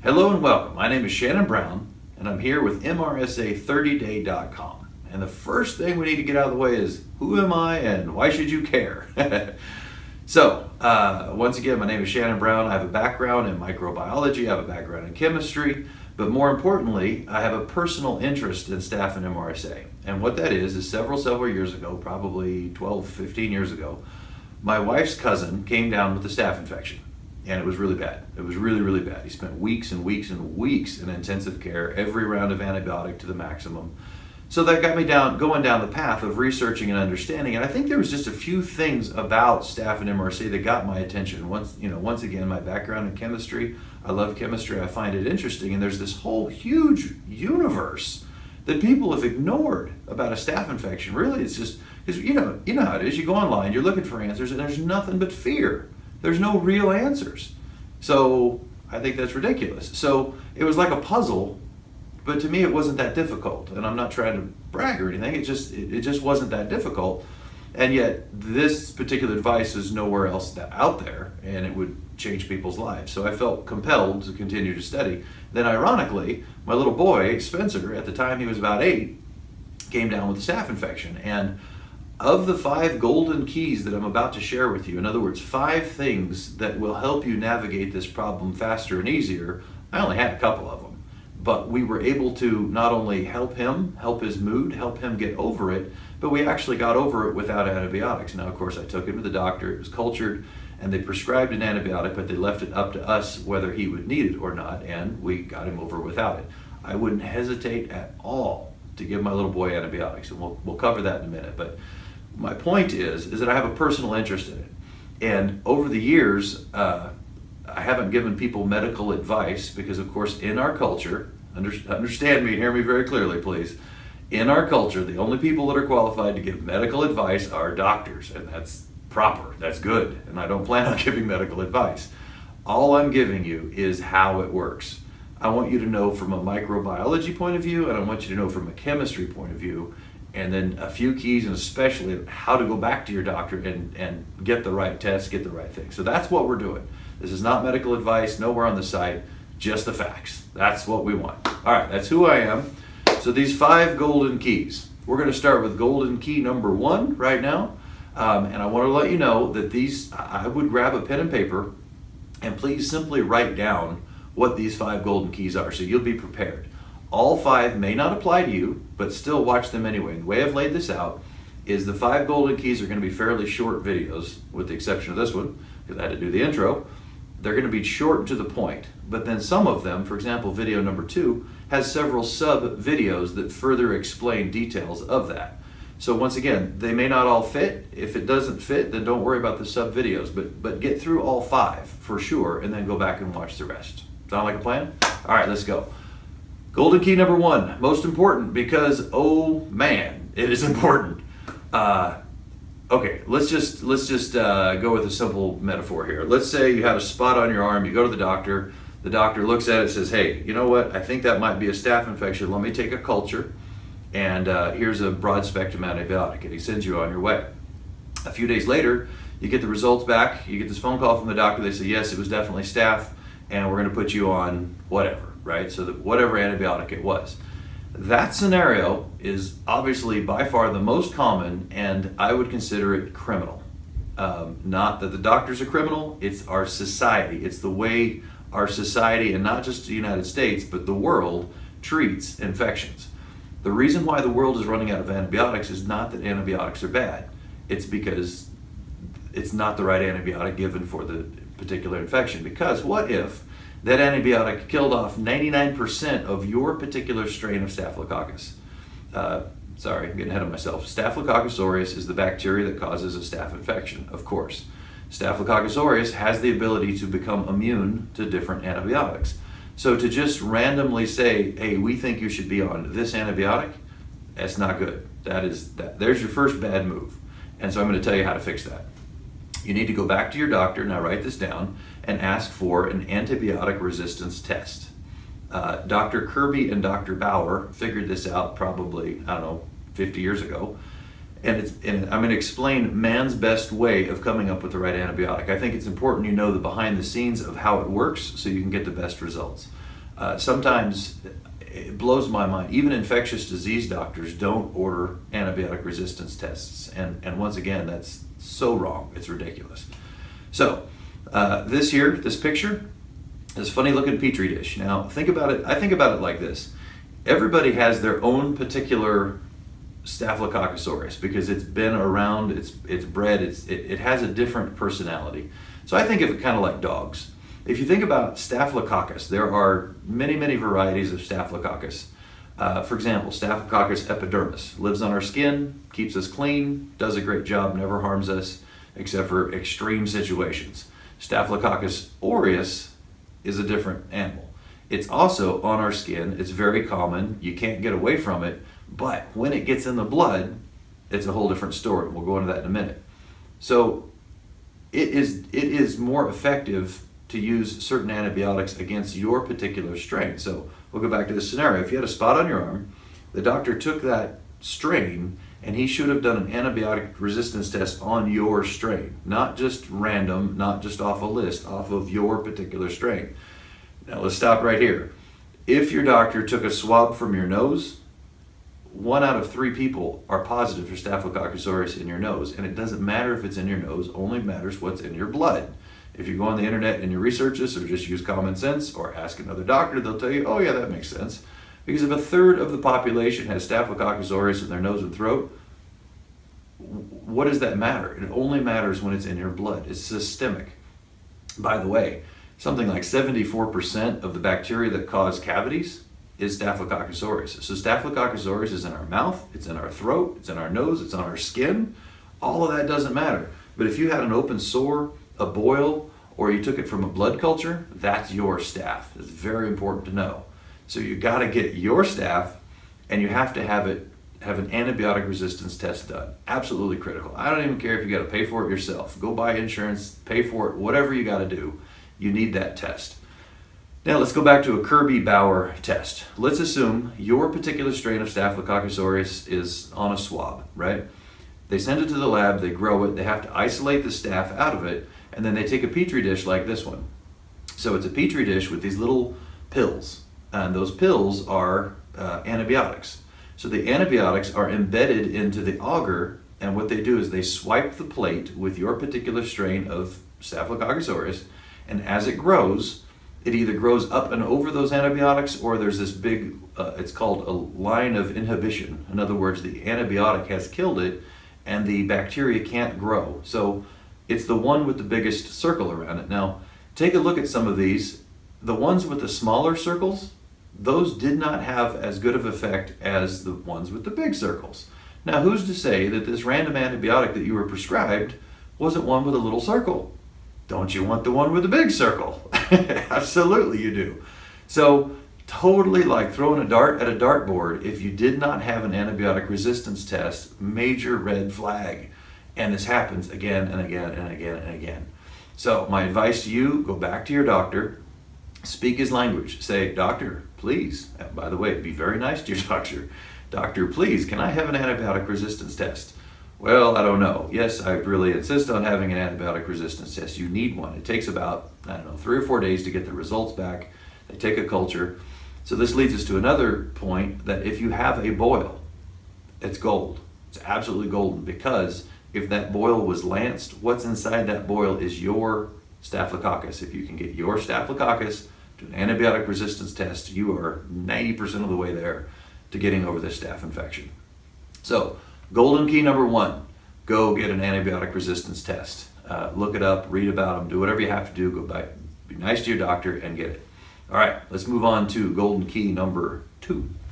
Hello and welcome. My name is Shannon Brown, and I'm here with MRSA30day.com. And the first thing we need to get out of the way is, who am I and why should you care? Once again, my name is Shannon Brown. I have a background in microbiology, I have a background in chemistry, but more importantly, I have a personal interest in Staph and MRSA. And what that is several years ago, probably 12, 15 years ago, my wife's cousin came down with a staph infection. And it was really bad. It was really bad. He spent weeks and weeks and weeks in intensive care, every round of antibiotic to the maximum. So that got me going down the path of researching and understanding. And I think there was just a few things about Staph and MRSA that got my attention. Once again, my background in chemistry, I love chemistry, I find it interesting. And there's this whole huge universe that people have ignored about a staph infection. Really, it's just, because you know how it is. You go online, you're looking for answers, and there's nothing but fear. There's no real answers. So I think that's ridiculous. So it was like a puzzle, but to me it wasn't that difficult. And I'm not trying to brag or anything. It just wasn't that difficult. And yet this particular device is nowhere else out there, and it would change people's lives. So I felt compelled to continue to study. Then ironically, my little boy, Spencer, at the time he was about 8, came down with a staph infection. And of the 5 golden keys that I'm about to share with you, in other words, 5 things that will help you navigate this problem faster and easier, I only had a couple of them. But we were able to not only help him, help his mood, help him get over it, but we actually got over it without antibiotics. Now, of course, I took him to the doctor, it was cultured, and they prescribed an antibiotic, but they left it up to us whether he would need it or not, and we got him over without it. I wouldn't hesitate at all to give my little boy antibiotics, and we'll cover that in a minute. But my point is that I have a personal interest in it. And over the years, I haven't given people medical advice because, of course, in our culture, understand me, hear me very clearly, please. In our culture, the only people that are qualified to give medical advice are doctors, and that's proper, that's good, and I don't plan on giving medical advice. All I'm giving you is how it works. I want you to know from a microbiology point of view, and I want you to know from a chemistry point of view, and then a few keys, and especially how to go back to your doctor and get the right test, get the right thing. So that's what we're doing. This is not medical advice, nowhere on the site, just the facts. That's what we want. All right, that's who I am. So these 5 golden keys. We're going to start with golden key number 1 right now. And I want to let you know that I would grab a pen and paper and please simply write down what these 5 golden keys are so you'll be prepared. All 5 may not apply to you, but still watch them anyway. The way I've laid this out is the 5 golden keys are going to be fairly short videos, with the exception of this one, because I had to do the intro. They're going to be short and to the point. But then some of them, for example, video number 2, has several sub-videos that further explain details of that. So once again, they may not all fit. If it doesn't fit, then don't worry about the sub-videos, but get through all 5 for sure, and then go back and watch the rest. Sound like a plan? All right, let's go. Golden key number 1, most important because, oh man, it is important. Okay, let's just go with a simple metaphor here. Let's say you have a spot on your arm, you go to the doctor looks at it and says, hey, you know what, I think that might be a staph infection, let me take a culture, and here's a broad spectrum antibiotic, and he sends you on your way. A few days later, you get the results back, you get this phone call from the doctor, they say, yes, it was definitely staph, and we're gonna put you on whatever. Right? So whatever antibiotic it was. That scenario is obviously by far the most common, and I would consider it criminal. Not that the doctor's a criminal, it's our society. It's the way our society, and not just the United States, but the world, treats infections. The reason why the world is running out of antibiotics is not that antibiotics are bad. It's because it's not the right antibiotic given for the particular infection. Because what if that antibiotic killed off 99% of your particular strain of Staphylococcus? Sorry, I'm getting ahead of myself. Staphylococcus aureus is the bacteria that causes a staph infection, of course. Staphylococcus aureus has the ability to become immune to different antibiotics. So to just randomly say, hey, we think you should be on this antibiotic, that's not good. There's your first bad move. And so I'm going to tell you how to fix that. You need to go back to your doctor, now write this down, and ask for an antibiotic resistance test. Dr. Kirby and Dr. Bauer figured this out probably, 50 years ago. And I'm going to explain man's best way of coming up with the right antibiotic. I think it's important you know the behind the scenes of how it works so you can get the best results. Sometimes it blows my mind. Even infectious disease doctors don't order antibiotic resistance tests. And once again, that's so wrong. It's ridiculous. So this picture, this funny looking petri dish. Now think about it. I think about it like this. Everybody has their own particular Staphylococcus aureus because it's been around, it's bred, it has a different personality. So I think of it kind of like dogs. If you think about Staphylococcus, there are many, many varieties of Staphylococcus. For example, Staphylococcus epidermis lives on our skin, keeps us clean, does a great job, never harms us except for extreme situations. Staphylococcus aureus is a different animal. It's also on our skin, it's very common, you can't get away from it, but when it gets in the blood, it's a whole different story. We'll go into that in a minute. So it is more effective to use certain antibiotics against your particular strain. So we'll go back to this scenario. If you had a spot on your arm, the doctor took that strain and he should have done an antibiotic resistance test on your strain, not just random, not just off a list, off of your particular strain. Now let's stop right here. If your doctor took a swab from your nose, 1 out of 3 people are positive for Staphylococcus aureus in your nose, and it doesn't matter if it's in your nose, only matters what's in your blood. If you go on the internet and you research this, or just use common sense, or ask another doctor, they'll tell you, oh yeah, that makes sense. Because if 1/3 of the population has Staphylococcus aureus in their nose and throat, what does that matter? It only matters when it's in your blood. It's systemic. By the way, something like 74% of the bacteria that cause cavities is Staphylococcus aureus. So Staphylococcus aureus is in our mouth, it's in our throat, it's in our nose, it's on our skin. All of that doesn't matter. But if you had an open sore, a boil, or you took it from a blood culture, that's your staph. It's very important to know. So you got to get your staph, and you have to have an antibiotic resistance test done. Absolutely critical. I don't even care if you got to pay for it yourself. Go buy insurance, pay for it, whatever you got to do. You need that test. Now let's go back to a Kirby-Bauer test. Let's assume your particular strain of Staphylococcus aureus is on a swab, right? They send it to the lab, they grow it, they have to isolate the staph out of it, and then they take a petri dish like this one. So it's a petri dish with these little pills, and those pills are antibiotics. So the antibiotics are embedded into the agar, and what they do is they swipe the plate with your particular strain of Staphylococcus aureus, and as it grows, it either grows up and over those antibiotics, or there's this big, it's called a line of inhibition. In other words, the antibiotic has killed it, and the bacteria can't grow. So it's the one with the biggest circle around it. Now, take a look at some of these. The ones with the smaller circles, those did not have as good of effect as the ones with the big circles. Now, who's to say that this random antibiotic that you were prescribed wasn't one with a little circle? Don't you want the one with the big circle? Absolutely you do. So totally like throwing a dart at a dartboard. If you did not have an antibiotic resistance test, major red flag. And this happens again and again and again and again. So my advice to you, go back to your doctor, speak his language. Say, doctor, please, and by the way, be very nice to your doctor. Doctor, please, can I have an antibiotic resistance test? Well, I don't know. Yes, I really insist on having an antibiotic resistance test. You need one. It takes about, 3 or 4 days to get the results back. They take a culture. So this leads us to another point, that if you have a boil, it's gold. It's absolutely golden, because if that boil was lanced, what's inside that boil is your Staphylococcus. If you can get your Staphylococcus to an antibiotic resistance test, you are 90% of the way there to getting over this staph infection. So, golden key number 1, go get an antibiotic resistance test. Look it up, read about them, do whatever you have to do, go back, be nice to your doctor and get it. All right, let's move on to golden key number 2.